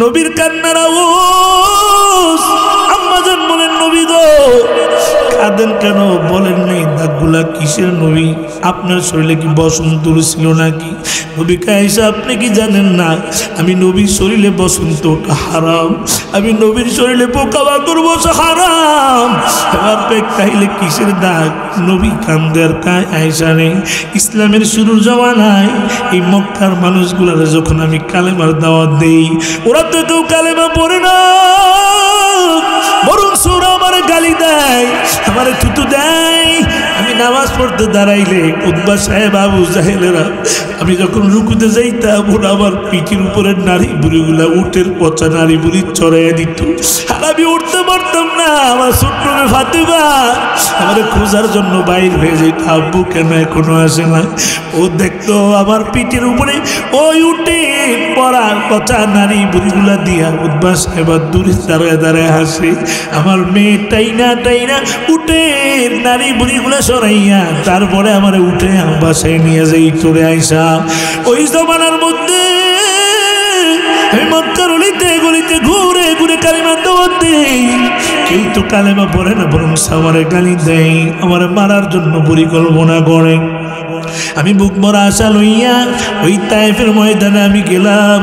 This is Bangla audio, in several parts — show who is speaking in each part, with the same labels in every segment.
Speaker 1: নবীর কান্নার আওয়াজ। আম্মাজান বলেন, নবী গো কাঁদেন কেন? বলেন নাই দাগগুলা কিসের নবী? আপনার শরীরে কি বসন্ত ছিল নাকি? নবী আয়েশা, আপনি কি জানেন না আমি নবীর শরীরে বসন্ত ওটা হারাম, আমি নবীর শরীরে পোকামাকড় বসা হারাম। এবার তাইলে কিসের দাগ? নবী কান্দে আর কায় আয়েশা নেই। ইসলামের শুরুর জমানায় এই মক্কার মানুষগুলার যখন আমি কালেমার দাওয়াত দেই, ওরা তো কেউ কালেমা পড়ে না, বরং ওরা আমার গালি দেয়, আমার থুতু দেয়। আমি নামাজ পড়তে দাঁড়াইলে উতবা সাহেব, আবু জাহেলেরা আমি যখন রুকুতে যাইতাম, ওরা আমার পিঠের উপরে নারী বুড়িগুলা উটের পচা নারী বুড়ি চড়াইয়া দিত, আর আমি উঠতে পারতাম না। আমার ছোট্ট মেয়ে ফাতিমা আমার খোঁজার জন্য বাইর হয়ে যেত, আব্বু কেন এখনো আসে না? ও দেখতো আমার পিঠের উপরে ওই উঠে পড়া পচা নারী বুড়িগুলা দিয়া উতবা সাহেব দূরে দাঁড়ায় দাঁড়ায় হাসে। আমার মেয়ে টাইনা টাইনা উঠে নারী বুড়িগুলা সরাইয়া তারপরে আমার উঠে বাসায় নিয়ে যাই চলে আইসা। ওই জমানার মধ্যে আমি মক্কার অলিতে গলিতে ঘুরে ঘুরে কালিমার দাওয়াত দেই। কেউ তো কালেমা পড়ে না, বরং আমারে গালি দেয়, আমার মারার জন্য পরিকল্পনা করে। আমি বুক ভরা আশা লইয়া ওই তায়েফের ময়দানে আমি গেলাম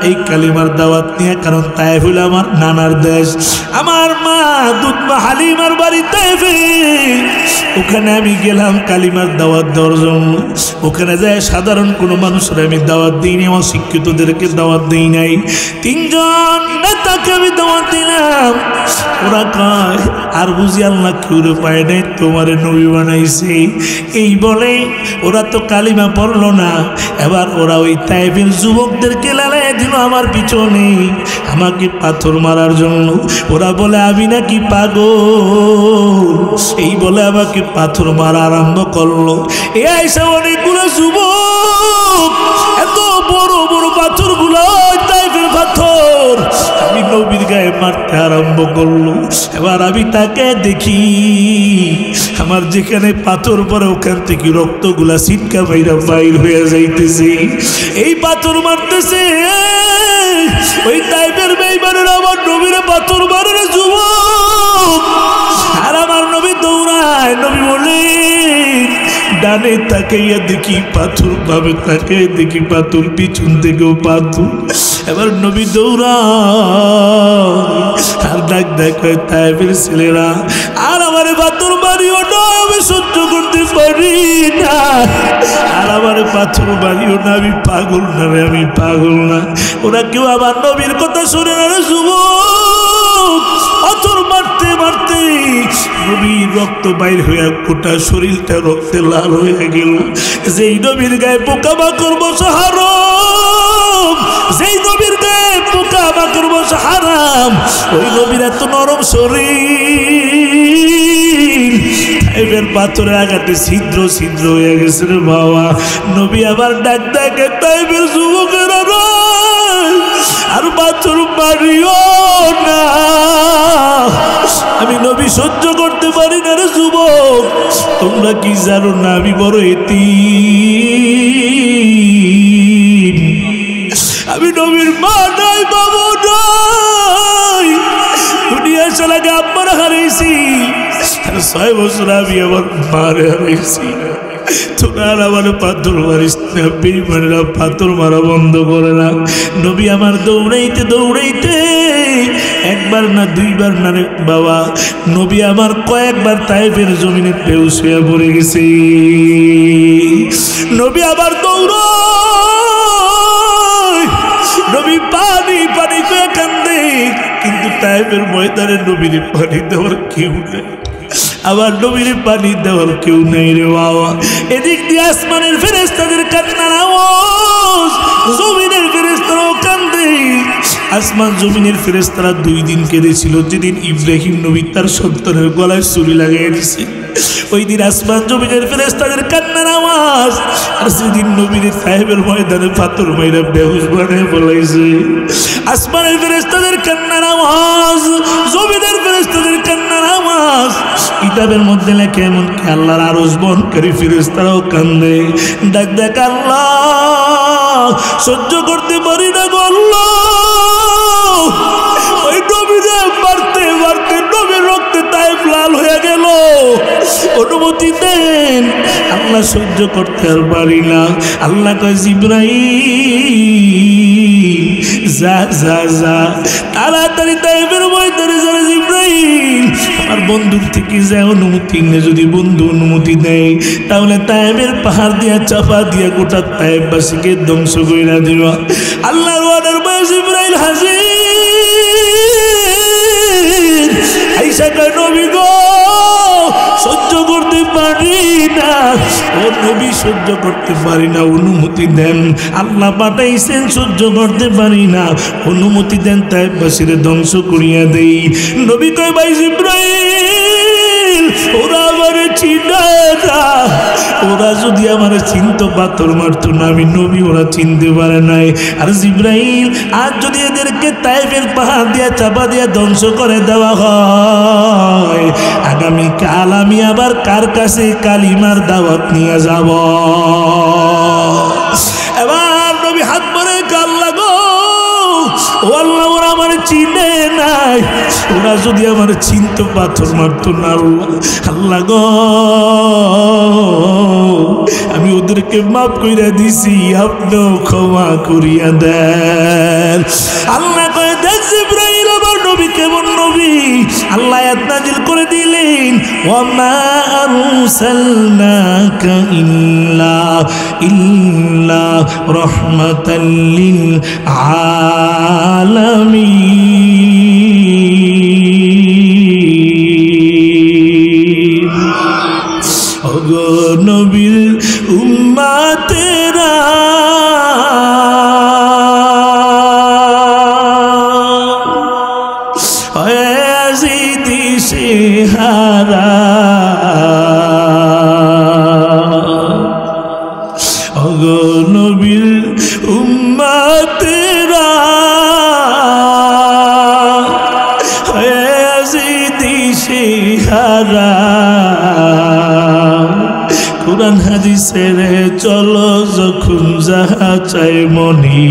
Speaker 1: এই কালিমার দাওয়াত নিয়ে, কারণ তায়েফ হইল আমার নানার দেশ। আমার মা দুধমা হালিমার বাড়ি তায়েফে, ওখানে আমি গেলাম কালিমার দাওয়াত দেওয়ার জন্য। ওখানে যায় সাধারণ কোনো মানুষের আমি দাওয়াত দিই নাই, অশিক্ষিতদেরকে দাওয়াত দিই নাই, তিনজন নেতাকে আমি দাওয়াত দিলাম। ওরা কয়, আর বুঝি আল্লাহ কেউ পায় নাই, তোমারে নবী বানাইছে। এই বলে ওরা তো কালিমা পড়লো না। এবার ওরা ওই তায়েফের যুবকদেরকে লালাই দিল আমার পিছনে আমাকে পাথর মারার জন্য। ওরা বলে আমি নাকি পাগল, এই বলে আমাকে পাথর মারা আরম্ভ করলো। এ আইসা অনেকগুলো যুবক, এত বড় বড় পাথরগুলো তায়েফের পাথর আমি নবীর গায়ে মারতে আরম্ভ করলো। এবার আমি তাকে দেখি, আমার যেখানে পাথর পরে ওখান থেকে রক্তগুলা ছিটকা বাইরা বাইর হয়ে যাইতেছে। এই পাথর মারতেছে ওই তাইফের বেঈমানেরা আমার নবীরে পাথর মারে রে যুবক। আর আমার নবী দৌড়ায়। নবী বলে, ডানে তাকাইয়া দেখি পাথর, ভাবে তাকাই দেখি পাথর, পিছন থেকেও পাথর। এবার নবী দৌড়ায় আর ডাক দেখে তাইফের ছেলেরা, আর আমার পাথর মারিও না, আমি সহ্য করতে পারি না। আর আমার পাথর মারিও না, আমি পাগল না রে, আমি পাগল না। ওরা কেউ আমার নবীর কথা শুনে না রে যুবক। পাথর মারতে মারতে নবীর রক্ত বাইর হইয়া গোটা শরীরটা রক্তে লাল হয়ে গেল। যেই নবীর গায়ে পোকামাকড় বসা হারাম, যেই নবীর গায়ে পোকামাকড় বসা হারাম, ওই নবীর এত নরম শরীর তাইফের পাথরের আঘাতে ছিদ্র ছিদ্র হয়ে গেছে রে বাবা। নবী আবার ডাক ডাকে, তাইফের যুবকেরা আর পাথর মারিও না, আমি নবী সহ্য করতে পারি না রে যুবক। তোমরা কি জানো না আমি বড় এতিম, আমি নবীর মা নাই, বাবু নাই, দুনিয়া চালাকে আব্বার হারাইছি, 6 বছর আমি আমার মারে হারাইছি। তোরা আমার পাথর মারিস না, বেঈমানেরা পাথর মারা বন্ধ করে না। নবী আমার দৌড়াইতে দৌড়াইতে একবার না দুইবার না রে বাবা, নবী আমার কয়েকবার তায়েফের জমিনে বেহুশ হয়ে পড়ে গেছে। নবী আবার দৌড়ায়, নবী পানি পানি করে কান্দে, কিন্তু তায়েফের ময়দানে নবীর পানি দেওয়ার কেউ নেই, আবার নবীর পানি দেওয়ার কেউ নেই রে বাবা। এদিক দিয়ে আসমানের ফেরেশতাদের কান্নার আওয়াজ, জমিনের ফেরেশতারাও কান্দে। আসমান জমিনের ফেরেশতারা 2 দিন কেঁদেছিল, যেদিন ইব্রাহিম নবী তার সন্তানের গলায় ছুরি লাগিয়ে দিছে, ওই দিন আসমান জমিনের ফেরেশতাদের কান্নার আওয়াজ। আর সেদিন নবীর সাহেবের ময়দানে পাথর মাইরা বেহুশ বানিয়ে বলাইছে। আসমানের ফেরেশতাদের কান্নার আওয়াজ, জমিনের ফেরেশতাদের কান্নার আওয়াজ। কিতাবের মধ্যে লেখে এমনকি আল্লাহর আরশ বহনকারী ফেরেশতারাও কান্দে, ডাক ডাক আল্লাহ সহ্য করতে পারি না গো আল্লাহ, সহ্য করতে আর পারি না। আল্লাহ কয় জিবরাইল যা যা যা তাড়াতাড়ি তাইফের ময়দানে যা জিবরাইল। আমার বন্ধুর থেকে যে অনুমতি নেই, যদি বন্ধু অনুমতি দেয় তাহলে তাইফের পাহাড় দিয়া চাপা দিয়া গোটা তাইফবাসীকে ধ্বংস কইরা দিব। আল্লাহর ওয়ার্ডার পায় জিবরাইল হাজির। আইসা কয় নবী গো সহ্য করতে পারি না, ও নবী সহ্য করতে পারি না, অনুমতি দেন। আল্লাহ পাঠাইছেন সহ্য করতে পারি না, অনুমতি দেন তাইফবাসীরে ধ্বংস করিয়া দেই। নবী কয় ভাই জিবরাইল ওরা আমারে চিনে না, ওরা যদি আমার চিনতো পাথর মারতো না, আমি নবী ওরা চিনতে পারে নাই। আর জিবরাইল আজ যদি এদেরকে তাইফের পাহাড় দিয়া চাপা দিয়া ধ্বংস করে দেওয়া হয়, আগামীকাল আমি আবার কার কাছে কালিমার দাওয়াত নিয়ে যাব। এবার নবী হাত ভরে কাল লাগো, ও আল্লাহ ওরা আমার চিনে নাই, ওরা যদি আমার চিনতো পাথর মারতো না। আল্লাহ গো আমি ওদেরকে মাফ কইরা দিছি, আপনিও ক্ষমা করিয়া দেন। আল্লাহ কয় দেখ জিবরাইল আমার নবী কেমন নবী। আল্লাহ আয়াত নাজিল করে দিলেন ওয়ামা আরসালনাকা ইল্লা রাহমাতাল লিল আলামিন। ওগো নবীর উম্মতেরা দিশেহারা, ওগো নবীর উম্মতেরা দিশেহারা। কুরআন হাদিসের চলো যখন যাহা চাই মনি,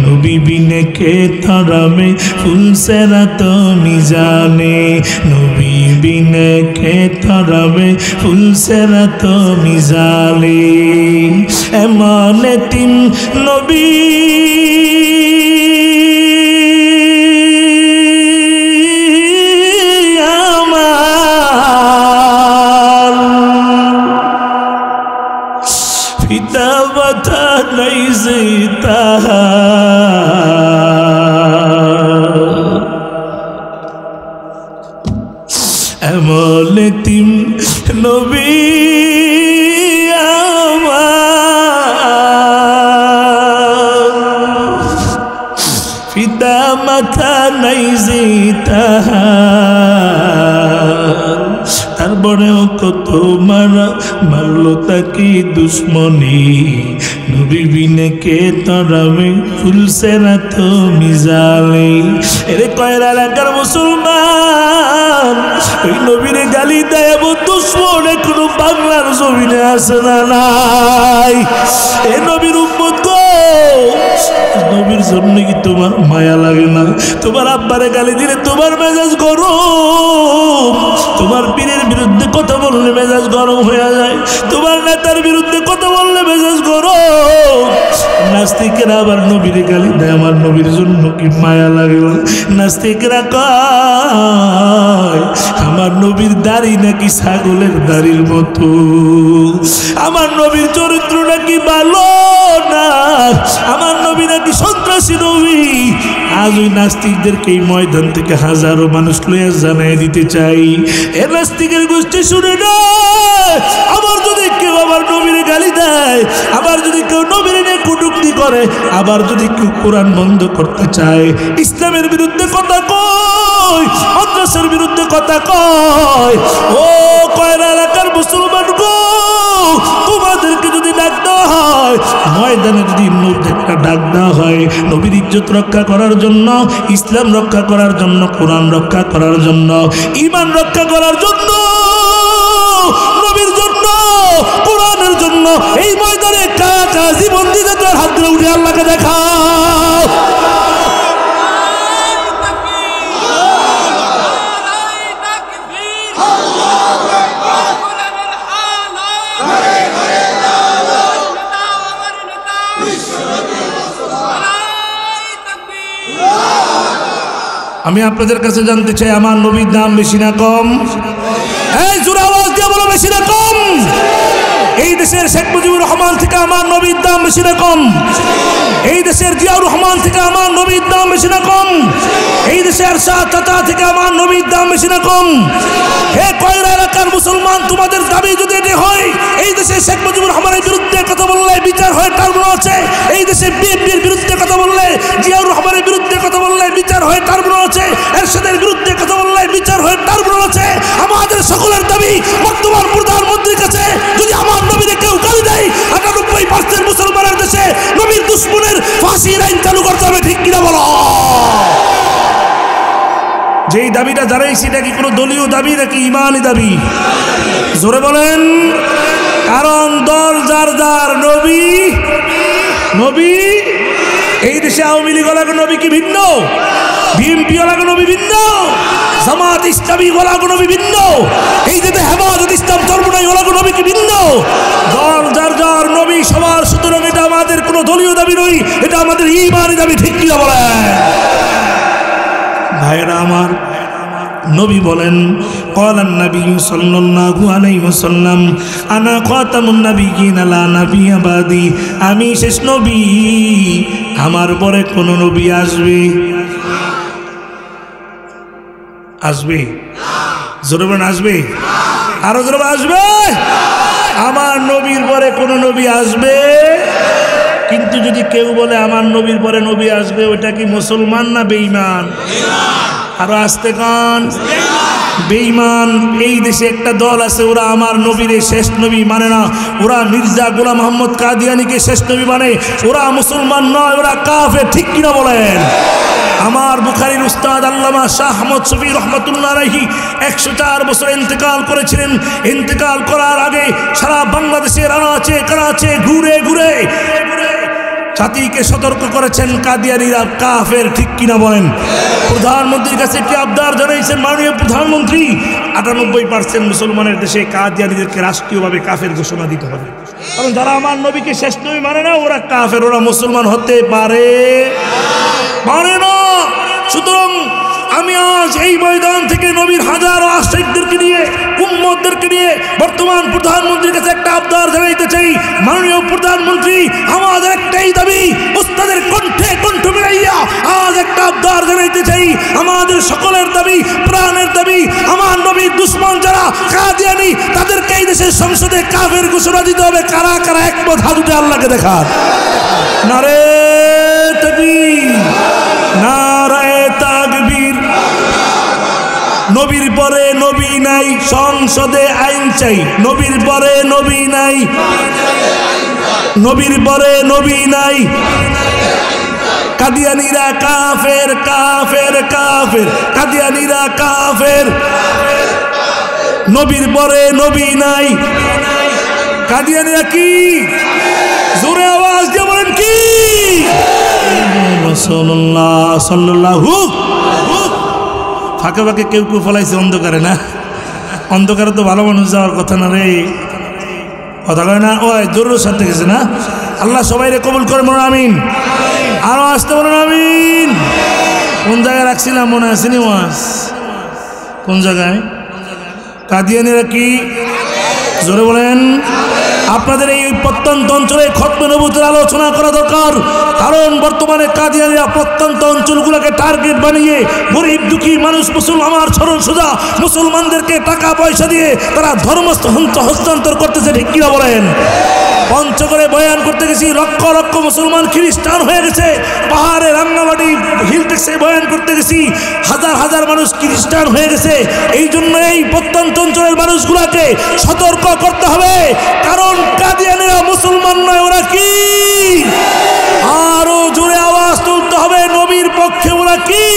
Speaker 1: নবী বিনে কে তারামে ফুলসেরা তুমি জানে, নবী বিনে কে তারামে ফুলসেরা তুমি জানে। এমন তিন নবী পিতা মাতা নাই যে তাহার, এমন তিন নবী আমার, পিতা মাতা নাই যে তাহার। তারপরেও কত মারা মারলো তাকে দুশ্মনী, নবী বিনে কে তরাবে ফুলসেরা তো মিজালে। এরে কয়রা এলাকার মুসলমান ওই নবীরে গালি দেয় এমন দুশ্মন এখনো বাংলার জমিনে আসে না নাই। এ নবীর উম্মত গো, নবীর জন্য কি তোমার মায়া লাগে না? তোমার আব্বারে গালি দিলে তোমার মেজাজ গরম, তোমার পীরের বিরুদ্ধে কথা বললে মেজাজ গরম হয়ে যায়, তোমার নেতার বিরুদ্ধে কথা বললে মেজাজ গরম। নাস্তিকেরা আবার নবীরে গালি দেয়, আমার নবীর জন্য কি মায়া লাগে না? নাস্তিকেরা কয় আমার নবীর দাড়ি নাকি ছাগলের দাড়ির মতো, আমার নবীর চরিত্র নাকি ভালো না, আমার নবী নাকি সন্ত্রাসী নবী। আজ ওই নাস্তিকদেরকে এই ময়দান থেকে হাজারো মানুষ লইয়া জানাই দিতে চাই, এ নাস্তিকের গোষ্ঠী শুনে না, আবার যদি কেউ আমার নবীরে গালি দেয়, আবার যদি কেউ নবীরে নিয়ে কটূক্তি করে, আবার যদি কেউ কোরআন বন্ধ করতে চায়, ইসলামের বিরুদ্ধে কথা কয়, মাদ্রাসার বিরুদ্ধে কথা কয়, ও কয়রা এলাকার মুসলমান গো, তোমাদেরকে যদি ডাক দেওয়া হয় ময়দানে, যদি একটা ডাক দেওয়া হয় নবীর ইজ্জত রক্ষা করার জন্য, ইসলাম রক্ষা করার জন্য, কোরআন রক্ষা করার জন্য, ঈমান রক্ষা করার জন্য, নবীর জন্য, কোরআনের জন্য, এই ময়দানে কাকা জীবন দিতে তোর হাত ধরে উঠে আল্লাহকে দেখাও। আমি আপনাদের কাছে জানতে চাই, আমার নবীর দাম বেশি না কম? এই জোরে আওয়াজ দিয়ে বলো, বেশি না কম? এই দেশের শেখ মুজিবুর রহমান থেকে আমার নবীর দাম বেশি না কম? এই দেশের জিয়াউর রহমান থেকে আমার নবীর দাম বেশি না কম? এই দেশের শাহ চাচা থেকে আমার নবীর দাম বেশি না কম? হে কয়রা এলাকার মুসলমান, তোমাদের দাবি যদি এটি হয়, এই দেশে শেখ মুজিবুর রহমানের বিরুদ্ধে কথা বললে বিচার হয় টার্বুনো আছে, এই দেশে বিএনপির বিরুদ্ধে কথা বললে, জিয়াউর রহমানের বিরুদ্ধে কথা বললে বিচার হয় টার্বুনো আছে, এরশাদের বিরুদ্ধে কথা বললে বিচার হয় টার্বুনো আছে। আমাদের সকলের দাবি, বর্তমান প্রধানমন্ত্রীর কাছে যদি আমার নবীকে কেউ গালি দেয়, 98% মুসলমানের দেশে নবীর দুশ্মনের ফাঁসির আইন চালু করতে হবে, ঠিক কিনা বলো? যেই দাবিটা জানাইছি, এটা কি কোনো দলীয় দাবি নাকি ইমানি দাবি? জোরে বলেন। কারণ দল যার যার, নবী নবী। এই দেশে আওয়ামী লীগ ওলাগো নবী কি ভিন্ন? বিএনপি ওলাগো নবী ভিন্ন? জামাত ইসলামী ওলাগো নবী ভিন্ন? এই দেশে হেফাজত ইসলাম চরমনাই ওলাগো নবী কি ভিন্ন? দল যার যার, নবী সবার। সুতরাং এটা আমাদের কোনো দলীয় দাবি নয়, এটা আমাদের ইমানি দাবি, ঠিক কিনা বলেন? ভাইরা আমার, নবী বলেন, ক্বালান নবী সাল্লাল্লাহু আলাইহি ওয়াসাল্লাম, আনা খাতামুন নাবিয়্যিন লা নাবিয়্যা বাদি। আমি শেষ নবী, আমার পরে কোন নবী আসবে? আসবে? জোরে বলেন, আসবে? আরো জোরে আসবে? আমার নবীর পরে কোন নবী আসবে? কিন্তু যদি কেউ বলে আমার নবীর পরে নবী আসবে, ওটা কি মুসলমান না বেঈমান? আরো আসতে কান, বেঈমান। এই দেশে একটা দল আছে, ওরা আমার নবীর শেষ নবী মানে না। ওরা মির্জা গোলাম মোহাম্মদ কাদিয়ানীকে শেষ নবী মানে। ওরা মুসলমান নয়, ওরা কাফের, ঠিক কিনা বলেন? আমার বুখারীর উস্তাদ আল্লামা শাহ আহমদ শফি রহমাতুল্লাহ আলাইহি 104 বছর ইন্তেকাল করেছিলেন। ইন্তেকাল করার আগে সারা বাংলাদেশের আনাচে কানাচে ঘুরে ঘুরে জাতিকে সতর্ক করেছেন, কাদিয়ানীরা কাফের, ঠিক কিনা বলেন? প্রধানমন্ত্রীর কাছে একটি আবদার জানাইছেন, মাননীয় প্রধানমন্ত্রী, 98% মুসলমানের দেশে কাদিয়ানীদেরকে রাষ্ট্রীয়ভাবে কাফের ঘোষণা দিতে হবে। কারণ যারা আমার নবীকে শেষ নবী মানে না, ওরা কাফের, ওরা মুসলমান হতে পারে না। সুতরাং আমি আজ এই ময়দান থেকে নবীর হাজারো আশিকদেরকে নিয়ে, উম্মতদেরকে নিয়ে বর্তমান প্রধানমন্ত্রীর কাছে একটা আবদার জানাইতে চাই। মাননীয় প্রধানমন্ত্রী, আমাদের একটাই দাবি, উস্তাদের কণ্ঠে কণ্ঠ মিলাইয়া আজ একটা আবদার জানাইতে চাই। আমাদের সকলের দাবি, প্রাণের দাবি, আমার নবীর দুশ্মন যারা কাদিয়ানী, তাদেরকে এই দেশের সংসদে কাফের ঘোষণা দিতে হবে। কারা কারা একমত? হাত উঠে আল্লাহকে দেখান। নারে তাকবীর, নারে তাকবীর। নবীর পরে নবী নাই, সংসদে আইন চাই। নবীর পরে নবী নাই, নবীর পরে নবী নাই। কাদিয়ানীরা কাফের, কাফের, কাফের। কাদিয়ানীরা কাফের। নবীর পরে নবী নাই। কাদিয়ানীরা কি? জোরে আওয়াজ দিয়ে বলেন কি? রাসূলুল্লাহ সাল্লাল্লাহু। ফাঁকে ফাঁকে কেউ কেউ ফলাইছে অন্ধকারে, না? অন্ধকারে তো ভালো মানুষ যাওয়ার কথা না রে, কথা কয় না? ওই জরুর সাথে গেছে না? আল্লাহ সবাইরে কবুল করে, বলুন আমিন। আরো আসতে বলুন আমিন। কোন জায়গায় রাখছিলাম মনে আছে নি? ওয়াজ কোন জায়গায়? কাদিয়ানীরা কি? জোরে বলেন। আপনাদের এই প্রত্যন্ত অঞ্চলে খতমে নবুয়তের আলোচনা করা দরকার। কারণ বর্তমানে কাদিয়ানীরা প্রত্যন্ত অঞ্চলগুলোকে টার্গেট বানিয়ে গরিব দুঃখী মানুষ, মুসলমান সরল সোজা মুসলমানদেরকে টাকা পয়সা দিয়ে তারা ধর্ম হস্তান্তর করতেছে, ঠিক কিনা বলেন? পঞ্চগড়ে বয়ান করতে গেছি, লক্ষ লক্ষ মুসলমান খ্রিস্টান হয়ে গেছে। পাহাড়ে রাঙ্গামাটি হিলটেক্সে বয়ান করতে গেছি, হাজার হাজার মানুষ খ্রিস্টান হয়ে গেছে। এই জন্য এই প্রত্যন্ত অঞ্চলের মানুষগুলাকে সতর্ক করতে হবে। কারণ কাদিয়ানীরা মুসলমান নয়, ওরা কি? আরো জোরে আওয়াজ তুলতে হবে, নবীর পক্ষে ওরা কি?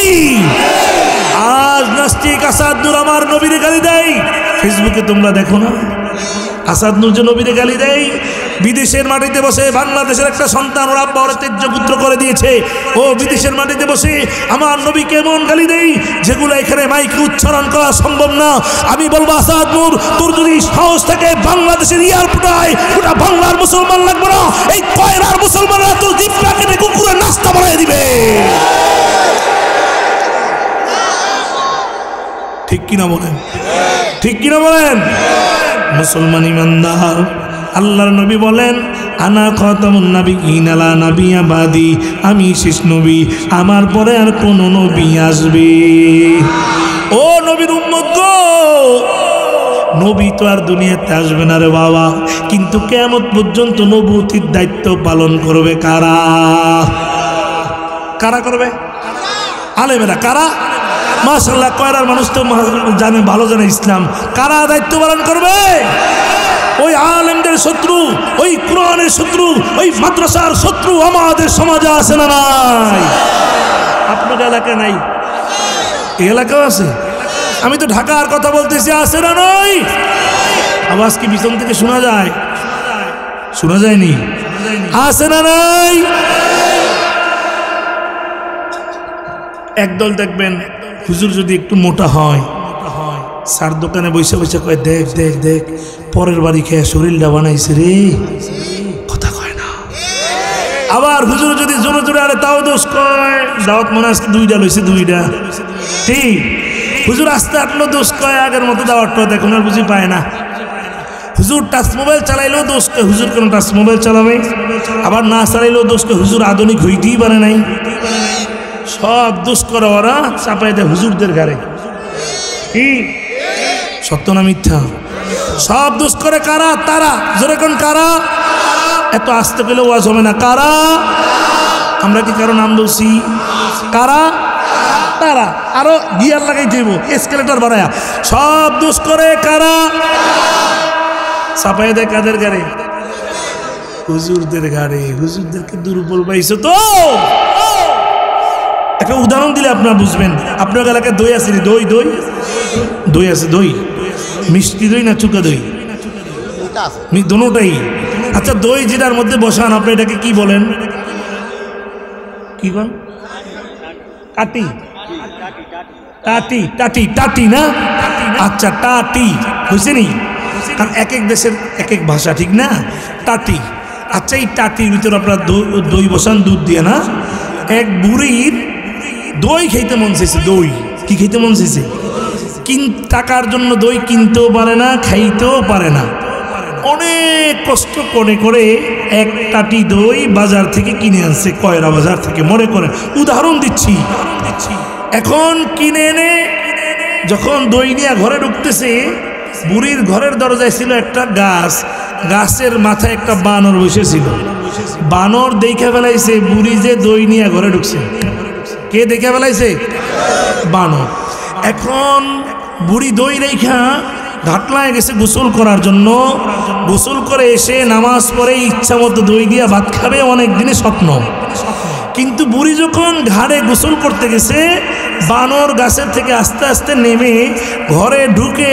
Speaker 1: আজ নাস্তিক আসাদ নূর আমার নবীরে গালি দেয়, ফেসবুকে তোমরা দেখো না? আসাদ নূর যে নবীরে গালি দেয়, বিদেশের মাটিতে বসে বাংলাদেশের একটা সন্তান ওর আব্বা ওর তেজ্যপুত্র করে দিয়েছে, ও বিদেশের মাটিতে বসে আমার নবীকে এমন গালি দেই যেগুলো এখানে মাইকে উচ্চারণ করা সম্ভব না। আমি বলবো, আসাদ নূর, তোর যদি সাহস থাকে বাংলাদেশের এয়ারপোর্টায় ওটা বাংলার মুসলমান লাগবে না, এই কয়রার মুসলমানরা তোর জিব্বা কেটে কুকুরের নাস্তা বানিয়ে দিবে। ঠিক কিনা বলেন, ঠিক কিনা বলেন? মুসলমান ইমানদার, আল্লাহর নবী বলেন আনা খাতামুন নাবিয়্যিন লা নাবিয়্যা বাদি, আমি শেষ নবী, আমার পরে আর কোন নবী আসবে? ও নবীর উম্মত গো, নবী তো আর দুনিয়াতে আসবে না রে বাবা, কিন্তু কিয়ামত পর্যন্ত নবুয়তির দায়িত্ব পালন করবে কারা? কারা করবে? আলেমেরা। কারা? মাশাআল্লাহ, কয়রার মানুষ তো জানে, ভালো জানে ইসলাম। কারা দায়িত্ব পালন করবে? ওই আলেমদের শত্রু, ওই কোরআনের শত্রু, ওই মাদ্রাসার শত্রু আমাদের সমাজে আছে না নাই? আপনার এলাকায় নাই? এই এলাকাও আছে। আমি তো ঢাকার কথা বলতেছি, আছে না নয়? আওয়াজ কি পিছন থেকে শোনা যায়? শোনা যায়নি? আছে না নাই? একদল দেখবেন হুজুর যদি একটু মোটা হয়, সার দোকানে বসে বসে কয় দেখ দেখ দেখ, পরের বাড়ি খেয়ে শরীরটা বানাইছে রে, কথা কয় না। আবার হুজুর যদি জোরে জোরে আরে তাও দোষ কয়, দাওয়াত মনে আজকে 2টা লইছে, 2টা ঠিক। হুজুর আস্তে আটলো দোষ কয়, আগের মতো দাওয়াতটা দেখুন আর বুঝি পায় না। হুজুর টাচ মোবাইল চালাইলেও দোষ কয়, হুজুর কেন টাচ মোবাইল চালাবে? আবার না চালাইলেও দোষ কয়, হুজুর আধুনিক হইতেই পারে নাই। সব দোষ করে ওরা চাপাই দেয় হুজুরদের ঘাড়ে। কি সত্য না মিথ্যা? সব দোষ করে কারা? তারা। জোরে কোন কারা? এত আসতে পেলে ওয়াজ হবে না। কারা? আমরা কি কারো নাম বলছি? কারা? তারা। আরো গিয়ার লাগাই দেব, এসকেলেটর বাড়ায়া। সব দোষ করে কারা? চাপাই দেয় কাদের ঘাড়ে? হুজুরদের ঘাড়ে। হুজুরদেরকে দুর্বল পাইছো তো। একটা উদাহরণ দিলে আপনারা বুঝবেন। আপনার এলাকায় দই আছে? দই দই দই আছে? দই মিষ্টি দই না চুকা দই? দোনোটাই। আচ্ছা, দই যেটার মধ্যে বসান আপনি এটাকে কি বলেন? কি বলেন? টাটি। টাটি টাটি টাটি না? আচ্ছা, টাটি বুঝছে নি? কারণ এক এক দেশের এক এক ভাষা, ঠিক না? টাটি। আচ্ছা, এই টাটির ভিতরে আপনার দই বসান দুধ দিয়ে না? এক বুড়ির দই খেতে মন চাইছে। দই কি খেতে মন চাইছে? টাকার জন্য দই কিনতেও পারে না, খাইতেও পারে না। অনেক কষ্ট করে করে এক টাটি দই বাজার থেকে কিনে আনছে, কয়রা বাজার থেকে, মনে করেন উদাহরণ দিচ্ছি। এখন কিনে এনে যখন দই নিয়ে ঘরে ঢুকতেছে, বুড়ির ঘরের দরজায় ছিল একটা গাছ, গাছের মাথায় একটা বানর বসেছিল। বানর দেখে ফেলাইছে বুড়ি যে দই নিয়ে ঘরে ঢুকছে। কে দেখে ফেলাইছে? বানর। এখন বুড়ি দই রেখা ঘাটলায় গেছে গোসল করার জন্য। গোসল করে এসে নামাজ পড়ে ইচ্ছা মতো দই দিয়ে ভাত খাবে, অনেক দিনে স্বপ্ন। কিন্তু বুড়ি যখন ঘাড়ে গোসল করতে গেছে, বানর গাছের থেকে আস্তে আস্তে নেমে ঘরে ঢুকে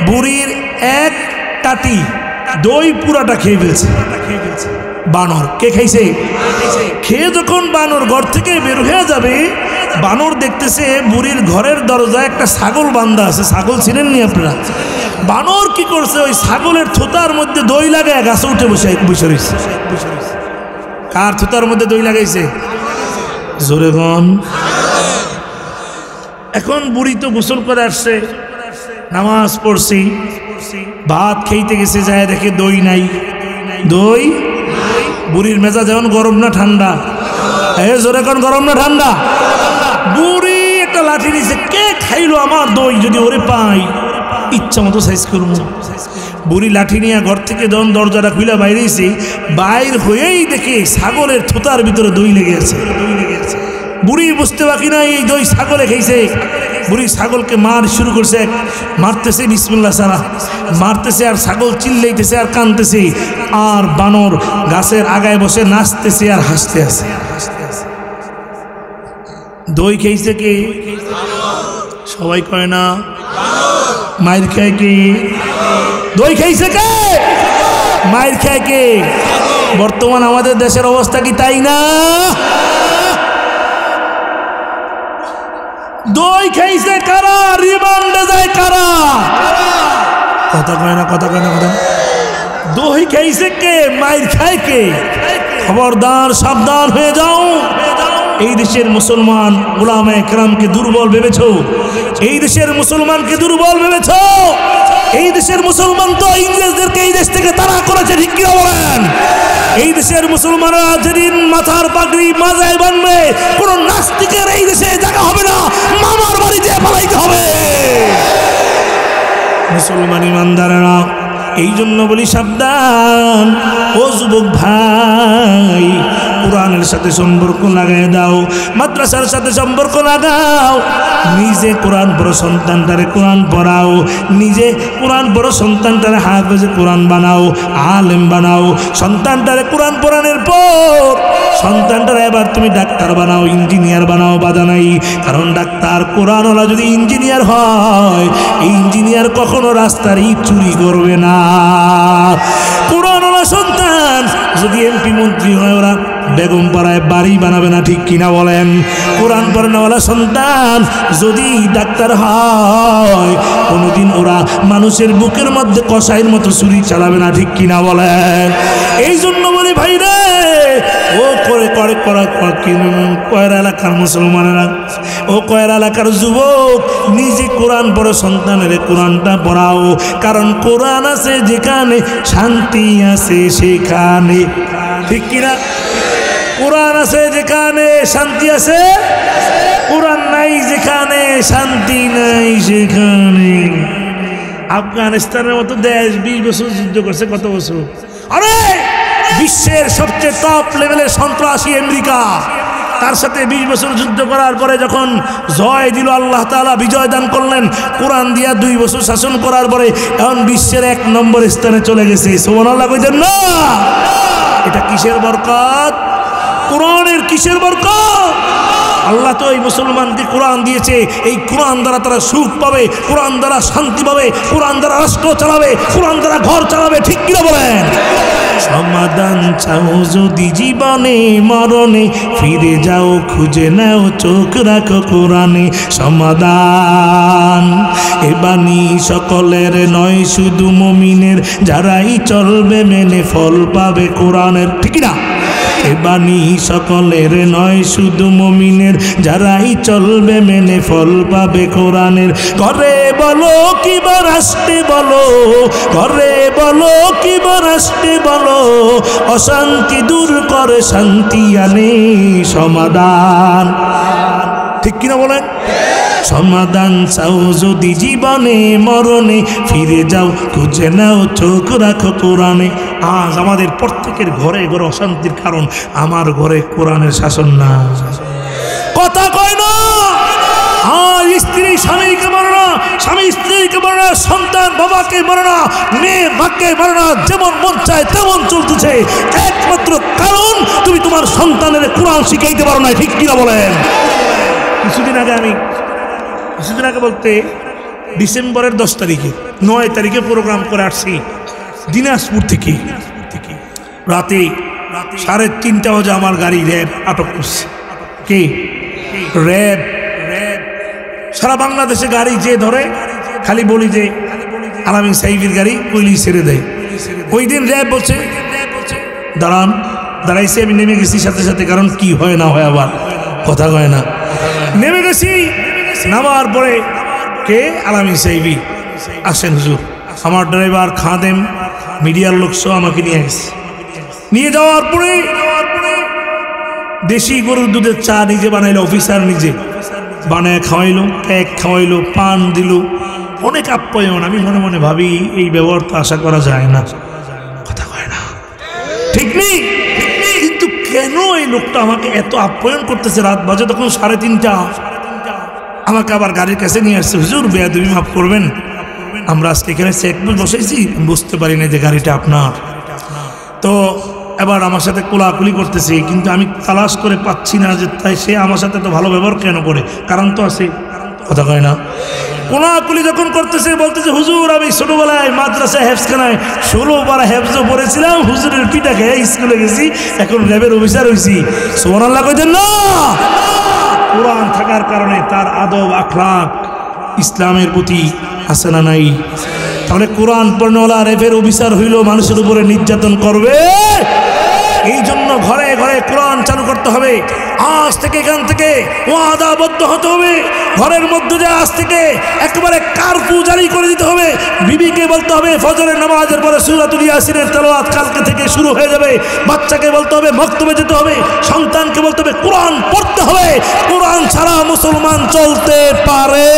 Speaker 1: বুড়ির এক টাটি দই পুরাটা খেয়ে ফেলছে। বানর কে খাইছে? খেয়ে যখন বানর ঘর থেকে বের হয়ে যাবে, বানর দেখতেছে বুড়ির ঘরের দরজায় একটা ছাগল বান্ধা আছে। ছাগল ছিলেন নি আপনারা? বানর কি করছে? ওই ছাগলের থোতার মধ্যে দই লাগায় গাছে উঠে বসে রয়েছে। কার থোতার মধ্যে দই লাগাইছে? জোরে গন। এখন বুড়ি তো গোসল করে আসছে, নামাজ পড়ছি, ভাত খেইতে গেছে, যায় দেখে দই নাই। দই বুড়ির মেজাজ যেমন গরম না ঠান্ডা? জোরে কোন গরম না ঠান্ডা? বুড়ি একটা লাঠি নিছে, কে খাইলো আমার দই? যদি ওরে পাই ইচ্ছা মতো সাইজ করবো। বুড়ি লাঠি নিয়ে ঘর থেকে যখন দরজাটা খুলে বাইরেছি, বাইর হয়েই দেখে ছাগলের থোতার ভিতরে দই লেগে আছে। বুড়ি বুঝতে বাকি না এই দই ছাগলে খাইছে। বুড়ি ছাগলকে মার শুরু করছে, মারতেছে বিসমিল্লাহ ছাড়া, মারতেছে আর ছাগল চিল্লাইতেছে আর কাঁদতেছে, আর বানর গাছের আগায় বসে নাচতেছে আর হাসতে আছে। দই খাইছে কে? সবাই কয় না। মায়ের খায় কে? দই খাইছে কে? মায়ের খায় কে? বর্তমান আমাদের দেশের অবস্থা কি তাই না? দই খাইছে কারা? রিমান্ডে যায় কারা? কথা কয় না, কথা কয় না, কথা। দই খাইছে কে? মায়ের খায় কে? খবরদার, সাবধান হয়ে যাও। এই দেশের মুসলমান উলামায়ে কেরামকে দুর্বল ভেবেছো, এই দেশের মুসলমানকে দুর্বল ভেবেছো। এই দেশের মুসলমান তো ইংরেজদেরকে এই দেশ থেকে তাড়া করেছে, ঠিক কি বলেন? এই দেশের মুসলমানরা যেদিন মাথার পাগড়ি মাজায় বানবে, কোন নাস্তিকের এই দেশে জায়গা হবে না, মামার বাড়িতে পালাইতে হবে। মুসলমান ইমানদারেরা, এই জন্য বলি সাবধান ও যুবক ভাই, কোরআনের সাথে সম্পর্ক লাগাই দাও, মাদ্রাসার সাথে সম্পর্ক লাগাও, নিজে কোরআন পড়ো, সন্তানটারে কোরআন পড়াও, নিজে কোরআন পড়ো, সন্তানটারে হাফেজে কোরআন বানাও, আলেম বানাও। সন্তানটারে কোরআন পড়ানোর পর সন্তানটারে এবার তুমি ডাক্তার বানাও, ইঞ্জিনিয়ার বানাও, বাধা নাই। কারণ ডাক্তার কোরআনওয়ালা যদি ইঞ্জিনিয়ার হয়, এই ইঞ্জিনিয়ার কখনো রাস্তার ইট চুরি করবে না। কোরআনওয়ালা সন্তান যদি এমপি মন্ত্রী হয়, ওরা বেগম পাড়ায় বাড়ি বানাবে না, ঠিক কিনা বলেন? কোরআন পড়ানোওয়ালা সন্তান যদি ডাক্তার হয়, কোনোদিন ওরা মানুষের বুকের মধ্যে কষাইয়ের মতো ছুরি চালাবে না, ঠিক কিনা বলেন? এই জন্য বলি ভাই রে, ও কয়রা এলাকার মুসলমানেরা, ও কয়রা এলাকার যুবক, নিজে কোরআন পড়ো, সন্তানের কোরআনটা পড়াও। কারণ কোরআন আছে যেখানে শান্তি আছে সেখানে, ঠিক কিনা? কোরআন আছে যেখানে শান্তি আছে, কোরআন নাই যেখানে শান্তি নাই সেখানে। আফগানিস্তানের মতো দেশ 20 বছর যুদ্ধ করছে, কত বছর? আরে বিশ্বের সবচেয়ে টপ লেভেলের সন্ত্রাসী আমেরিকা, তার সাথে 20 বছর যুদ্ধ করার পরে যখন জয় দিল, আল্লাহ তাআলা বিজয় দান করলেন, কোরআন দিয়া 2 বছর শাসন করার পরে এখন বিশ্বের 1 নম্বর স্থানে চলে গেছে। সুবহানাল্লাহ কইতেন না? এটা কিসের বরকত? কোরআনের কিসের বরকত? আল্লাহ তো এই মুসলমানকে কোরআন দিয়েছে, এই কোরআন দ্বারা তারা সুখ পাবে, কোরআন দ্বারা শান্তি পাবে, কোরআন দ্বারা রাষ্ট্র চালাবে, কোরআন দ্বারা ঘর চালাবে, ঠিক কিনা বলেন? সমাধান চাও যদি জীবনে মরণে, ফিরে যাও খুঁজে নাও, চোখ রাখো কোরআনে। সমাধান এ বাণী সকলের নয়, শুধু মুমিনের, যারাই চলবে মেনে ফল পাবে কোরআনের, ঠিক না? এ বাণী সকলের নয়, শুধু মুমিনের, যারাই চলবে মেনে ফল পাবে কোরআনের। ঘরে বলো কিবা রাষ্ট্রে বলো, ঘরে বলো কিবা রাষ্ট্রে বলো, অশান্তি দূর করে শান্তি আনে সমাধান, ঠিক কিনা বলেন? সমাধান চাও যদি জীবনে মরণে, ফিরে যাও খুঁজে নাও, চোখ রাখো কোরআনে। আজ আমাদের প্রত্যেকের ঘরে ঘরে অশান্তির কারণ আমার ঘরে কোরআনের শাসন না, কথা কয় না। আর স্ত্রী স্বামীকে মারে না, স্বামী স্ত্রীকে মারে না, সন্তান বাবাকে মারে না, মেয়ে মাকে মারে না, যেমন মন চায় তেমন চলতেছে। একমাত্র কারণ তুমি তোমার সন্তানের কোরআন শিখাইতে পারো না, ঠিক কিনা বলেন? কিছুদিন আগে বলতে ডিসেম্বরের 10 তারিখে 9 তারিখে প্রোগ্রাম করে আসছি দিনাজপুর থেকে। রাতে 3:30 বাজে আমার গাড়ি র্যাব আটক করছে। কে? র্যাব। সারা বাংলাদেশে গাড়ি যে ধরে খালি বলি যে আলামিন সাহেবের গাড়ি কইলি ছেড়ে দেয়। ওই দিন র্যাব বলছে দাঁড়াইছে, আমি নেমে গেছি সাথে সাথে, কারণ কি হয় না হয় আবার কথা কয় না। নেমে গেছি, নামার পরে কে? আলামিন সাহেবি আসেন হুজুর। আমার ড্রাইভার খাদেম মিডিয়ার লোক সহ আমাকে নিয়ে গেছে। নিয়ে যাওয়ার পরে দেশি গরুর দুধের চা নিজে বানাইলো, অফিসার নিজে বানায় খাওয়াইলো, কেক খাওয়াইলো, পান দিল, অনেক আপ্যায়ন। আমি মনে মনে ভাবি এই ব্যবহার তো আশা করা যায় না, কথা কয় না, ঠিক নেই? কিন্তু কেন এই লোকটা আমাকে এত আপ্যায়ন করতেছে? রাত বাজে তখন 3:30, আমাকে আবার গাড়ির কাছে নিয়ে আসছে। হুজুর বেয়াদবি মাফ করবেন, আমরা আজকে এখানে চেকপোস্ট বসাইছি, বুঝতে পারি না যে গাড়িটা আপনার। তো এবার আমার সাথে কোলাকুলি করতেছে, কিন্তু আমি তালাশ করে পাচ্ছি না যে তাই সে আমার সাথে তো ভালো ব্যবহার কেন করে, কারণ তো আছে, কথা কয় না। কোলাকুলি যখন করতেছে বলতেছে, হুজুর আমি ছোটবেলায় মাদ্রাসা হেফজখানায় 16 বার হেফজও পড়েছিলাম, হুজুরের পিঠা খেয়ে স্কুলে গেছি, এখন র্যাবের অফিসার হয়েছি। সুবহানাল্লাহ কইতেন না? কোরআন থাকার কারণে তার আদব আখলাক ইসলামের প্রতি আছে না নাই? তাহলে কোরআন পড়নেওয়ালা র্যাবের অফিসার হইল মানুষের উপরে নির্যাতন করবে? এই জন্য ঘরে ঘরে কোরআন চালু করতে হবে। আজ থেকে এখান থেকে ওয়াদাবদ্ধ হতে হবে, ঘরের মধ্যে যে আজ থেকে একেবারে কারফিউ জারি করে দিতে হবে। বিবিকে বলতে হবে ফজরের নামাজের পরে সূরাতুল ইয়াসিনের তেলাওয়াত কালকে থেকে শুরু হয়ে যাবে। বাচ্চাকে বলতে হবে মক্তবে যেতে হবে, সন্তানকে বলতে হবে কোরআন পড়তে হবে। কোরআন ছাড়া মুসলমান চলতে পারে?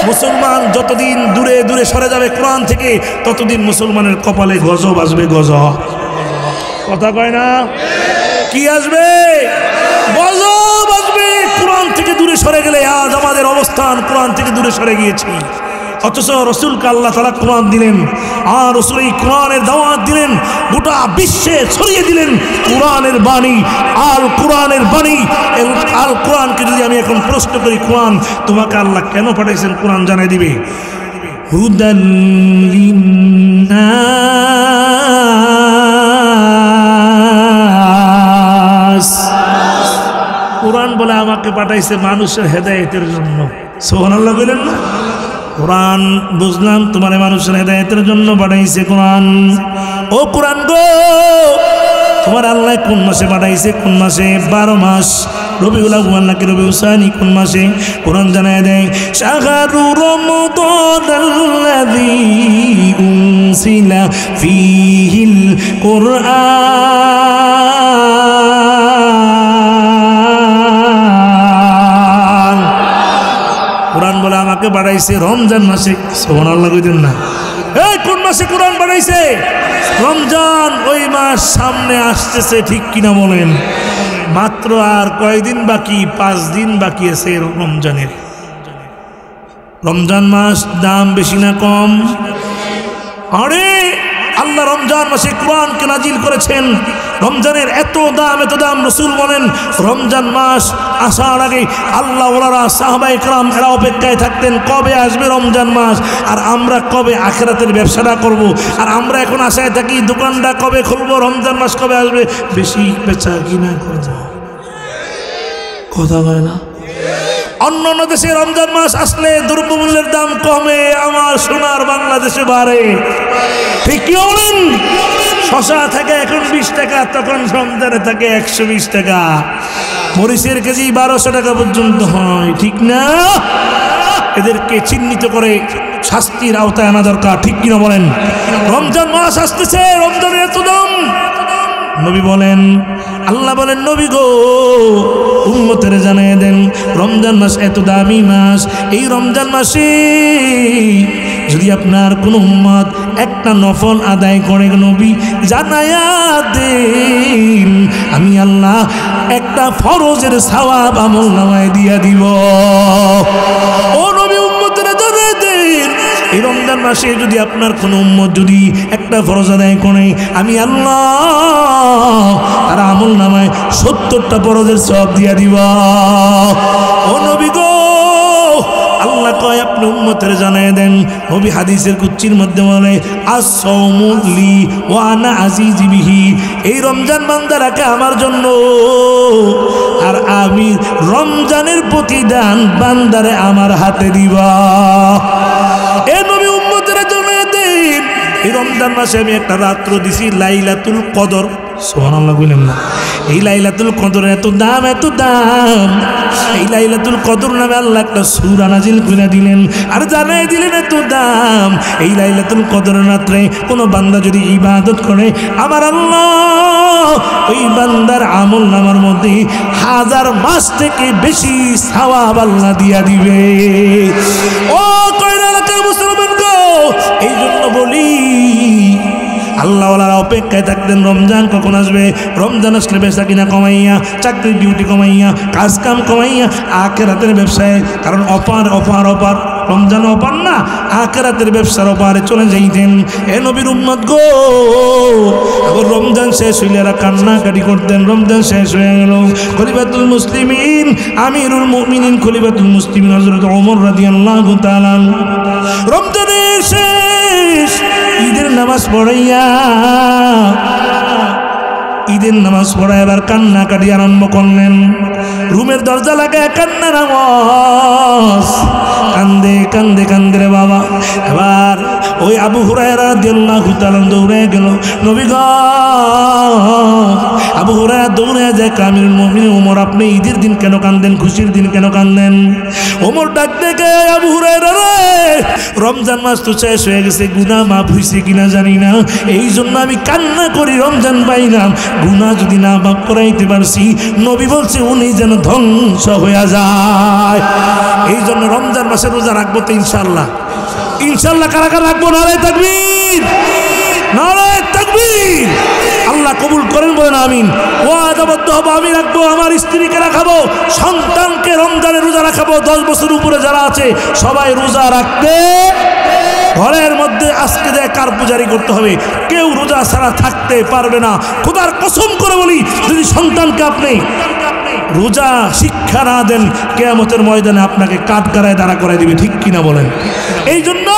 Speaker 1: মুসলমান যতদিন দূরে দূরে সরে যাবে কোরআন থেকে, ততদিন মুসলমানের কপালে গজব আসবে। গজব, কথা কয় না? কি আসবে? গজব আসবে। কোরআন থেকে দূরে সরে গেলে আজ আমাদের অবস্থান, কোরআন থেকে দূরে সরে গিয়েছি। অথচ রসুলকে আল্লাহ তাআলা কোরআন দিলেন, আর রসুল এই কোরআনের দাওয়াত দিলেন, গোটা বিশ্বে ছড়িয়ে দিলেন কোরআনের বাণী। আল কোরআনের বাণী, আল কোরআনকে যদি আমি এখন প্রশ্ন করি, কোরআন তোমাকে আল্লাহ কেন পাঠাইছেন, কোরআন জানাই দিবে। হুদাল লিন্নাস, কোরআন বলে আমাকে পাঠাইছে মানুষের হেদায়েতের জন্য। সুবহানাল্লাহ বলেন না? কোরআন বুঝলাম তোমার মানুষের হেদায়েতের জন্য পাঠাইছে কোরআন। ও কোরআন গো, তোমার আল্লাহ কোন মাসে পাঠাইছে? কোন মাসে? 12 মাস। রবিউল আউয়াল নাকি রবিউল সানি, কোন মাসে? কোরআন জানায় দেয় শাহরু রমাদানাল্লাযী উনজিলা ফীহিল কুরআন। কোরআন বলে আমাকে বাড়াইছে রমজান মাসে। সুবহানাল্লাহ কইতেন না? এই কোন মাসে কোরআন বাড়াইছে? রমজান। ওই মাস সামনে আসতেছে, ঠিক কিনা বলেন? মাত্র আর কয়দিন বাকি? 5 দিন বাকি আছে রমজানের। রমজান মাস দাম বেশি না কম? আরে আল্লাহ রমজান মাসে কোরআনকে নাজিল করেছেন। রমজানের এত দাম, এত দাম। রাসূল বলেন রমজান মাস আসার আগে আল্লাহ ওয়ালারা সাহাবায়ে কেরাম এরা অপেক্ষায় থাকতেন কবে আসবে রমজান মাস, আর আমরা কবে আখিরাতের ব্যবসাটা করব। আর আমরা এখন আশায় থাকি দোকানটা কবে খুলবো, রমজান মাস কবে আসবে, বেশি বেচা কিনা করব। কথা হয় না? অন্য দেশে রমজান মাস আসলে দ্রব্যমূল্যের দাম কমে, আমার সোনার বাংলাদেশে বাড়ে। ঠিক কি বলেন? শশা থাকে এখন 20 টাকা, তখন রমজানে থাকে 120 টাকা। মরিচের কেজি 1200 টাকা পর্যন্ত হয়, ঠিক না? এদেরকে চিহ্নিত করে শাস্তির আওতায় আনা দরকার, ঠিক কিনা বলেন? রমজান মাস আসতেছে, রমজানের এত দাম। নবী বলেন, আল্লাহ বলেন নবী গো উম্মতের জানিয়ে দেন রমজান মাস এত দামি মাস। এই রমজান মাসে যদি আপনার কোনো উম্মত একটা নফল আদায় করে, নবী জানায়া দেন আমি আল্লাহ একটা ফরজের সওয়াব আমলনামায় দিয়া দিব। ও নবী উম্মতের জানিয়ে দেন এই রমজান মাসে যদি আপনার কোনো উম্মত যদি একটা ফরজ আদায় করে, আমি আল্লাহ তার আমলনামায় 70টা ফরজের সওয়াব দিয়া দিব। ও নবী গো আল্লাহ কয় আপনি উম্মতের জানিয়ে দেন। নবী হাদিসের কুচ্চির মধ্যে বলে আস-সাওমু লি ওয়া আনা আজিজি বিহি, এই রমজান বান্দা রাখে আমার জন্য, আর আমি রমজানের প্রতিদান বান্দারে আমার হাতে দিব। এ নবী উম্মতের জানিয়ে দেন এই রমজান মাসে আমি একটা রাত্র দিছি লাইলাতুল কদর। সুবহানাল্লাহ বলেন না? এই লাইলাতুল কদর এত দাম, এত দাম। এই লাইলাতুল কদর নামে আল্লাহ একটা সূরা নাজিল করে দিলেন, আর জানাই দিলেন এত দাম। এই লাইলাতুল কদরের রাত্রে কোনো বান্দা যদি ইবাদত করে, আমার আল্লাহ ওই বান্দার আমলনামার মধ্যে 1000 মাস থেকে বেশি সওয়াব আল্লাহ দিয়া দিবে। ও কয়রা এলাকার মুসলমান গো, এই জন্য বলি আল্লাহ ওয়ালারা অপেক্ষায় থাকতেন রমজান কখন আসবে। রমজান আসলে বেচা কিনা কমাইয়া, চাকরির ডিউটি কমাইয়া, কাজ কাম কমাইয়া আখিরাতের ব্যবসায়, কারণ অপার অপার অপার রমজান অপার না, আখিরাতের ব্যবসার অপারে চলে যাইতেন। এ নবীর উম্মত গো, আবার রমজান শেষ হইলে এরা কান্নাকাটি করতেন। রমজান শেষ হয়ে গেল, খলিফাতুল মুসলিমিন আমিরুল মুমিনিন খলিফাতুল মুসলিমিন হযরত ওমর রাদিয়াল্লাহু তাআলা রমজানের শেষ ঈদের নামাজ পড়াইয়া, ঈদের নামাজ পড়া এবার কান্নাকাটি আরম্ভ করলেন। রুমের দরজা লাগায় কান্নার আওয়াজ, কান্দে কান্দে কান্দে রে বাবা। এবার ওই আবু হুরায়রা রাদিয়াল্লাহু তাআলা দৌড়ে গেল, নবী গো আবু হুরায়রা দৌড়ে যায় আমিরুল মুমিনিন ওমর, আপনি ঈদের দিন কেন কান্দেন, খুশির দিন কেন কান্দেন? ওমর ডাক ডেকে, আবু হুরায়রা রে, রমজান মাস তো শেষ হয়ে গেছে, গুনাহ মাফ হইছে কিনা জানি না, এই জন্য আমি কান্না করি। রমজান পাইলাম, গুনাহ যদি না মাফ করাইতে পারছি, নবী বলছে উনি যেন ধ্বংস হয়ে যায়। এই জন্য রমজান মাসে রোজা রাখবো তো ইনশাআল্লাহ। ইনশাআল্লাহ কারা কারা রাখবো? নারে তাকবীর, নারে তাকবীর। আল্লাহ কবুল করেন, বলেন আমিন। ওয়াদাবদ্ধ হবো, আমি রাখবো, আমার স্ত্রীকে রাখাবো, সন্তানকে রমজানে রোজা রাখাবো। 10 বছর উপরে যারা আছে সবাই রোজা রাখতে, ঘরের মধ্যে আজকে দেয় কার পূজারি করতে হবে, কেউ রোজা ছাড়া থাকতে পারবে না। খোদার কসম করে বলি, যদি সন্তানকে আপনি রোজা শিক্ষা না দেন, কিয়ামতের ময়দানে আপনাকে কাঠগড়ায় দাঁড়া করাই দিবে, ঠিক কিনা বলেন? এই জন্য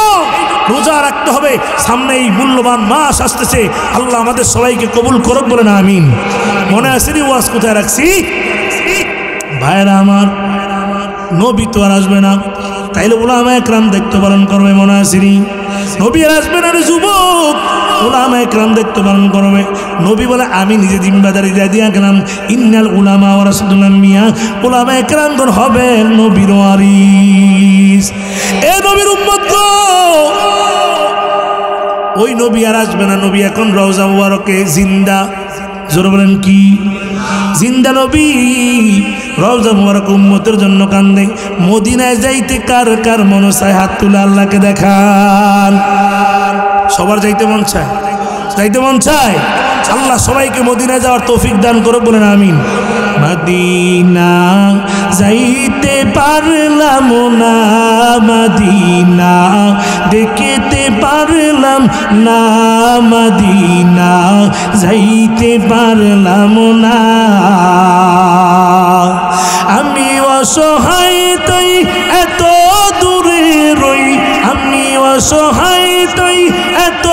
Speaker 1: রোজা রাখতে হবে। সামনে এই মূল্যবান মাস আসতেছে, আল্লাহ আমাদের সবাইকে কবুল করুক, বলেন আমিন। মনে আসেনি ওয়াজ কোথায় রাখছি? ভাইরা আমার, নবী তো আর আসবে না, তাইলে উলামায়ে কেরাম দায়িত্ব পালন করবে। মনে আসেনি? নবী আর আসবে না রে যুবক, উলামায়ে কেরাম দায়িত্ব পালন করবে। নবী বলে আমি নিজে জিম্মাদারি দিয়া গেলাম, ইন্নাল উলামা ওয়ারাসাতুল আম্বিয়া, উলামায়ে কেরামগণ হবে নবীর ওয়ারিস। এ নবীর উম্মত গো, ওই নবী আর আসবে না। নবী এখন রওজা মুবারকে জিন্দা। জোরে বলেন কি? জিন্দা নবী রওজা মুবারক উম্মতের জন্য কান্দে। মদিনায় যাইতে কার কার মন চায়? হাত তুলে আল্লাহকে দেখান। সবার যাইতে মন চায়? যাইতে মন চায়? আল্লাহ সবাইকে মদিনায় যাওয়ার তৌফিক দান করুক, বলেন আমিন। মদিনা যাইতে পারলাম না, মদিনা দেখতে পারলাম না, মদিনা যাইতে পারলাম না। আমি অসহায় তাই এত দূরে রই, আমি অসহায় তাই এত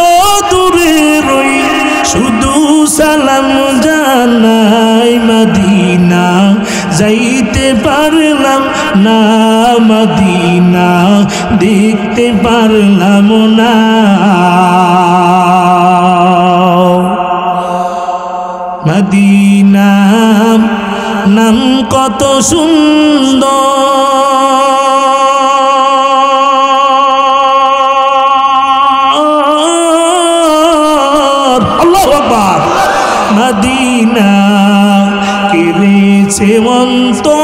Speaker 1: দূরে রই, শুধু সালাম জানাই, মদিনা যাইতে পারলাম না, মদিনা দেখতে পারলাম না। মদিনা নাম কত সুন্দর, আল্লাহু আকবার। মদিনা কেড়েছে অন্তর,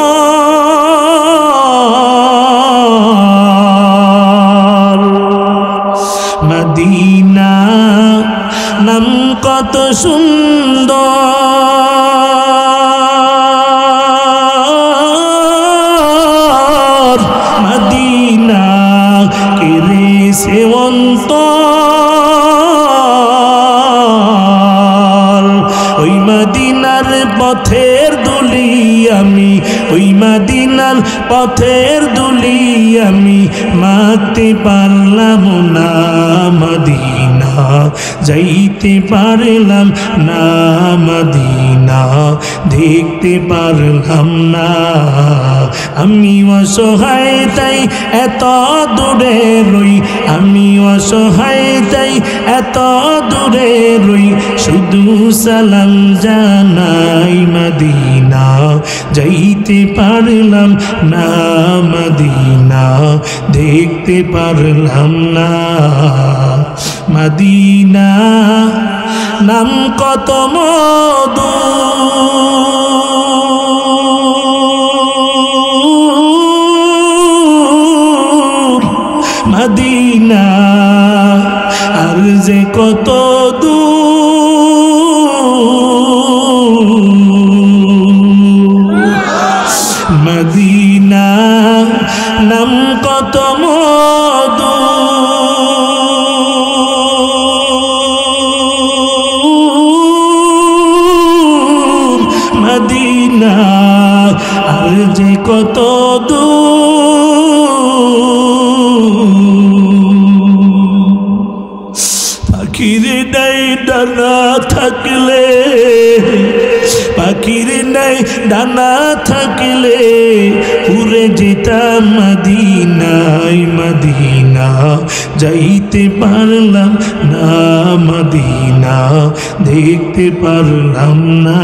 Speaker 1: মদিনা নাম কত সুন্দর, মদিনা কেড়েছে অন্তর। ওই মদিনার পথের দুলি আমি, ওই মদিনার পথের দুলি আমি মাখতে পারলাম না, মদিনা যাইতে পারলাম না, মদিনা দেখতে পারলাম না। আমি অসহায় তাই এত দূরে রই, আমি অসহায় তাই এত দূরে রই, শুধু সালাম জানাই, মদিনা যাইতে পারলাম না, মদিনা দেখতে পারলাম না। মদিনা নাম কত মধু, মদিনা আর যে কত দূর, মদিনা নাম কত মধু, মদিনা আর যে কত দূর। পাখির নাই ডানা থাকলে, পাখির মদিনায় ডানা থাকলে উড়ে যেতাম মদিনায়, মদিনা যাইতে পারলাম না, মদিনা দেখতে পারলাম না।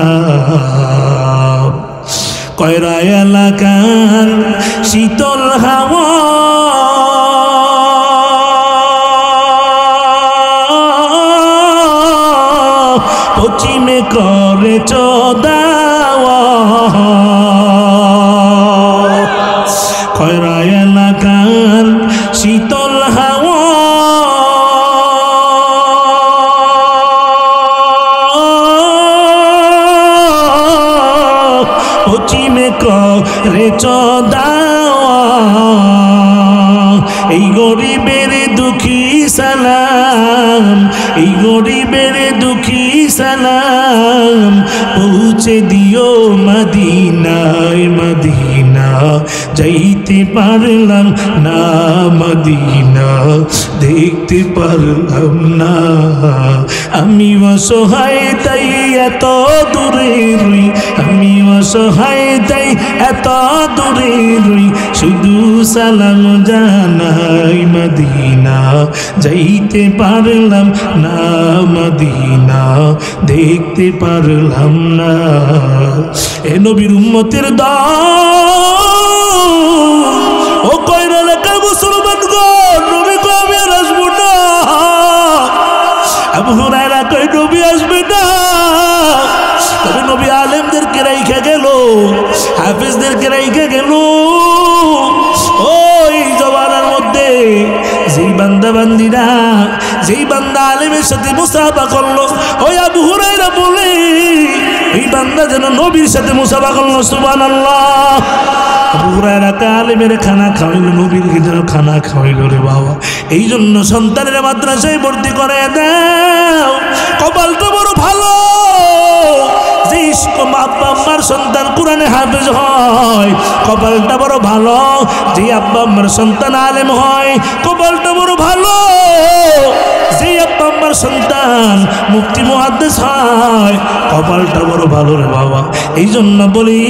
Speaker 1: কয়রা এলাকার শীতল হাওয়া পশ্চিমে করে চদাওয়া, কয়রা এলাকার শীতল হাওয়া পশ্চিমে করে চদাওয়া। এই গরিবের দুঃখী সালাম, এই গরিবের দুঃখী সালাম পৌঁছে দিও মদিনায়, মদিনা যাইতে পারলাম না, মদিনা দেখতে পারলাম না। আমি অসহায় তাই এত দূরে রই, আমি অসহায় তাই এত দূরে রই, শুধু সালাম জানাই মদিনা যাইতে পারলাম না, মদিনা দেখতে পারলাম না। এ নবীর উম্মতের দল, ও কয়রা এলাকার মুসলমান গো, নবী কই আমি আর আসবো না। আবু হুরায়রা কই নবী আসবে না, তবে নবী আলেমদেরকে রাইখা গেল, হাফেজদেরকে রাইখা গেল। ওই জওয়ানার মধ্যে যেই বান্দা বান্দিরা, যেই বান্দা আলেমের সাথে মুসাফা করলো, ওই আবু হুরায়রা বলে এই বান্দা যেন নবীর সাথে মুসাফা করলো। সুবহানাল্লাহ। আবু হুরায়রাকে আলেমের খানা খাওয়াইল, নবীরকে যেন খানা খাওয়াইল রে বাবা। এই জন্য সন্তানের মাদ্রাসায় ভর্তি করে দাও। কপালটা বড় ভালো যে আব্বা আম্মার সন্তান কোরআনে হাফেজ হয়, কপালটা বড় ভালো যে আব্বা আম্মার সন্তান আলেম হয়, কপালটা বড় ভালো যে আব্বা আম্মার সন্তান মুফতি মুহাদ্দিস হয়, কপালটা বড় ভালো রে বাবা। এই জন্য বলি,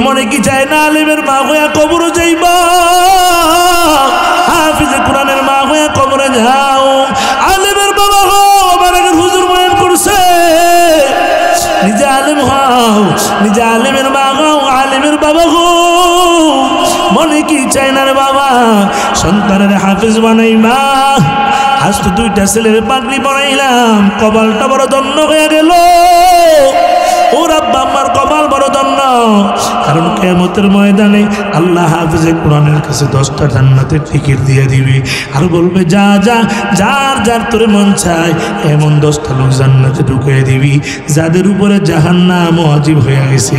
Speaker 1: মনে কি চায় না আলেমের মা হইয়া কবরে যাইবা, হাফিজে কোরআনের মা হইয়া কবরে যাও। আলেমের বাবা হও, আমার আগের হুজুর বয়ান করছে, নিজে আলেম হও, নিজে আলেমের মা হও, আলেমের বাবা হও। মনে কি চায় না রে বাবা সন্তানের হাফিজ বানাইবা। আজ তো দুইটা ছেলের পাগড়ি বানাইলাম, কপালটা বড় ধন্য হয়ে গেল। ওর আব্বা আম্মার কপাল বড় ধন্য, কারণ কিয়ামতের ময়দানে আল্লাহ হাফেজে কোরআনের কাছে 10টা জান্নাতের টিকিট দিয়ে দিবে, আর বলবে যা যা, যার যার তোরে মন চায় এমন 10টা লোক জান্নাতে ঢুকিয়ে দিবি যাদের উপরে জাহান্নাম ওয়াজিব হয়ে গেছে।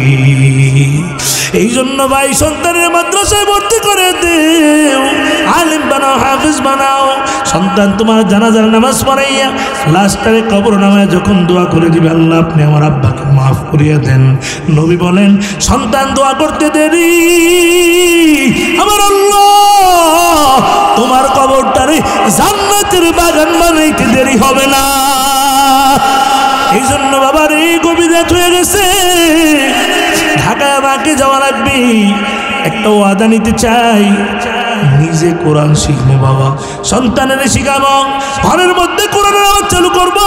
Speaker 1: এই জন্য ভাই সন্তানের মাদ্রাসায় ভর্তি করে দেও, আলেম বানাও, হাফেজ বানাও। সন্তান তোমার জানাজার নামাজ পড়াইয়া লাস্টারে কবর নামায় যখন দোয়া করে দিবে, আল্লাহ আপনি আমার আব্বাকে মাফ করিয়া দেন, নবী বলেন সন্তান দোয়া করতে দেরি, আমার আল্লাহ তোমার কবরটারে জান্নাতের বাগান বানাইতে দেরি হবে না। এই জন্য বাবার এই গভীর রাত হয়ে গেছে, ঢাকায় আমাকে যাওয়া লাগবে। একটা ওয়াদা নিতে চাই, নিজে কোরআন শিখবো বাবা, সন্তানের শিখাবো, ঘরের মধ্যে কোরআনের আওয়াজ চালু করবো,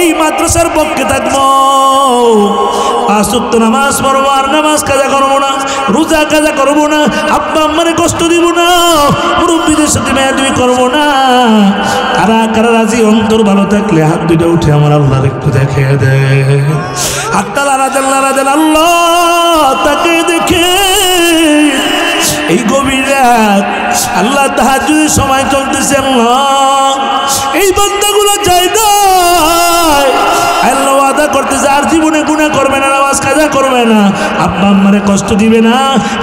Speaker 1: এই মাদ্রাসার পক্ষে থাকবো। 5 ওয়াক্ত নামাজ পড়বো, আর নামাজ কাজা করবো না, রোজা কাজা করবো না, আব্বা আম্মারে কষ্ট দিব না, মুরব্বীদের সাথে বেয়াদবি করবো না। কারা কারা রাজি? অন্তর ভালো থাকলে হাত দুইটা উঠে আমার আল্লাহর একটু দেখে দেয়, হাতটা লাড়া দেন, লাড়া দেন, আল্লাহ তাকে দেখে। এই গভীর রাত আল্লাহ তাহাজ্জুদের সময় চলতেছে, আল্লাহ এই বান্দাগুলো যায় না, আল্লাহ ওয়াদা করতেছে আর জীবনে গুনাহ করবে না, নামাজ কাজা করবে না, আব্বা আম্মারে কষ্ট দিবে না,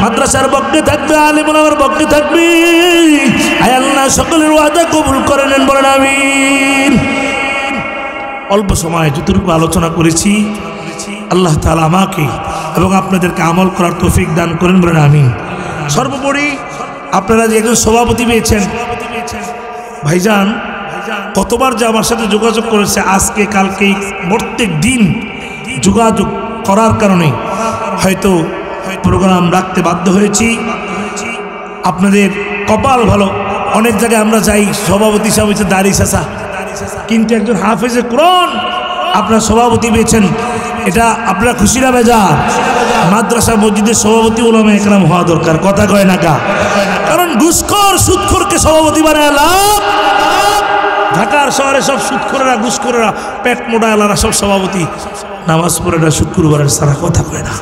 Speaker 1: মাদ্রাসার পক্ষে থাকবে, আলেম ওলামার পক্ষে থাকবে। আয় আল্লাহ সকলের ওয়াদা কবুল করে নেন, বলেন আমিন। অল্প সময় যতটুকু আলোচনা করেছি আল্লাহ তাআলা আমাকে এবং আপনাদেরকে আমল করার তৌফিক দান করেন, বলেন আমিন। সর্বোপরি আপনারা যে একজন সভাপতি পেয়েছেন, ভাইজান কতবার যে আমার সাথে যোগাযোগ করেছে, আজকে কালকে প্রত্যেক দিন যোগাযোগ করার কারণে হয়তো প্রোগ্রাম রাখতে বাধ্য হয়েছি। আপনাদের কপাল ভালো, অনেক জায়গায় আমরা যাই, সভাপতি সাহেব হচ্ছে দাড়ি চাচা, কিন্তু একজন হাফেজে কোরআন আপনার সভাপতি পেয়েছেন, এটা আপনারা খুশি না বেজার? মাদ্রাসা মসজিদের সভাপতি উলামা একরাম হওয়া দরকার, কথা কয় না কা? কারণ ঘুষখোর সুদখোরকে সভাপতি বানায় লাভ। ঢাকার শহরে সব সুদখোরেরা ঘুষখোরেরা পেট মোটা এলারা সব সভাপতি, নামাজ পড়ে না, শুক্রবারের সারা, কথা কয় না,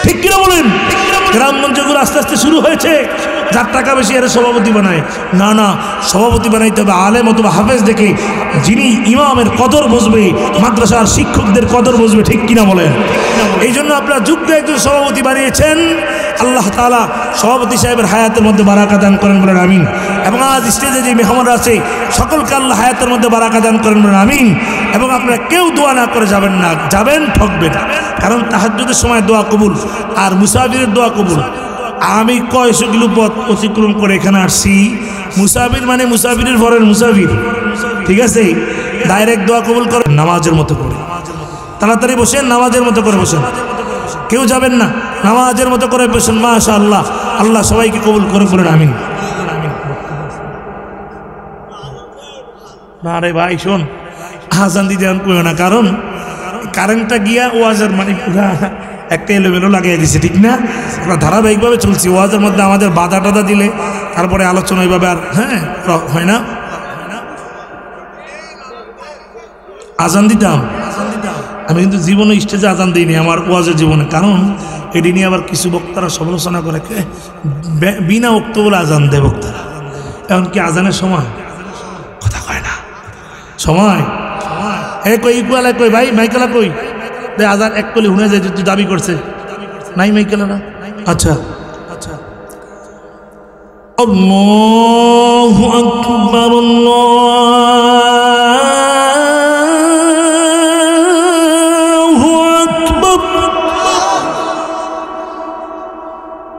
Speaker 1: ঠিক কিনা বলেন? গ্রামগঞ্জগুলো আস্তে আস্তে শুরু হয়েছে, যার টাকা বেশি এর সভাপতি বানায়। না না, সভাপতি বানাইতে হবে আলেম অথবা হাফেজ দেখে, যিনি ইমামের কদর বুঝবে, মাদ্রাসার শিক্ষকদের কদর বুঝবে, ঠিক কিনা বলেন? এই জন্য আপনারা যুক্ত একজন সভাপতি বানিয়েছেন। আল্লাহ তাআলা সভাপতি সাহেবের হায়াতের মধ্যে বারাকা দান করেন, বলেন আমিন। এবং আজ স্টেজে যে মেহমানরা আছে সকলকে আল্লাহ হায়াতের মধ্যে বারাকা দান করেন, বলেন আমিন। এবং আপনারা কেউ দোয়া না করে যাবেন না, যাবেন ঠকবেন, কারণ তাহাজ্জুদের সময় দোয়া কবুল আর মুসাফিরের দোয়া কবুল। আমি কয়শো কিলো পথ অতিক্রম করে এখানে আসছি, মুসাফির মানে মুসাফিরের পরের মুসাফির, ঠিক আছে? ডাইরেক্ট দোয়া কবুল করে নামাজের মতো করে, তাড়াতাড়ি বসেন, নামাজের মতো করে বসেন, কেউ যাবেন না, নামাজের মতো করে বসেন। মাশাআল্লাহ, আল্লাহ সবাইকে কবুল করে, বলেন আমিন। না রে ভাই শোন, আজান দিতে আমি কই না, কারণ কারেন্টটা গিয়া ওয়াজের মানে পুরা একটা এলোমেলো লাগিয়ে দিছে, ঠিক না? আমরা ধারাবাহিকভাবে চলছি, ওয়াজের মধ্যে আমাদের বাধা টাধা দিলে তারপরে আলোচনা এইভাবে আর হয় না। আজান দিতাম আমি, কিন্তু জীবনে স্টেজে আজান দিইনি আমার ওয়াজের জীবনে, কারণ এটি নিয়ে আবার কিছু বক্তারা সমালোচনা করে, বিনা বক্ত বলে আজান দেয় বক্তারা। এমনকি আজানের সময় কথা কয় না, সময় কই ইকুয়াল কই ভাই মাইকেলা কই দে, আজান এক কলি শুনে যায়, তুই দাবি করছে নাই মাইকেলা না। আচ্ছা আচ্ছা, আল্লাহু আকবার, আল্লাহু আকবার,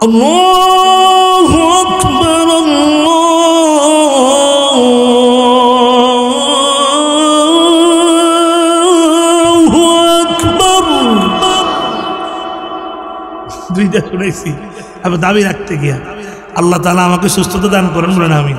Speaker 1: আল্লাহু আকবার, আল্লাহু আকবার। দুইটা শুনেছি, আমি দাবি রাখতে গিয়া। আল্লাহ তাআলা আমাকে সুস্থতা দান করেন, বলেন আমিন।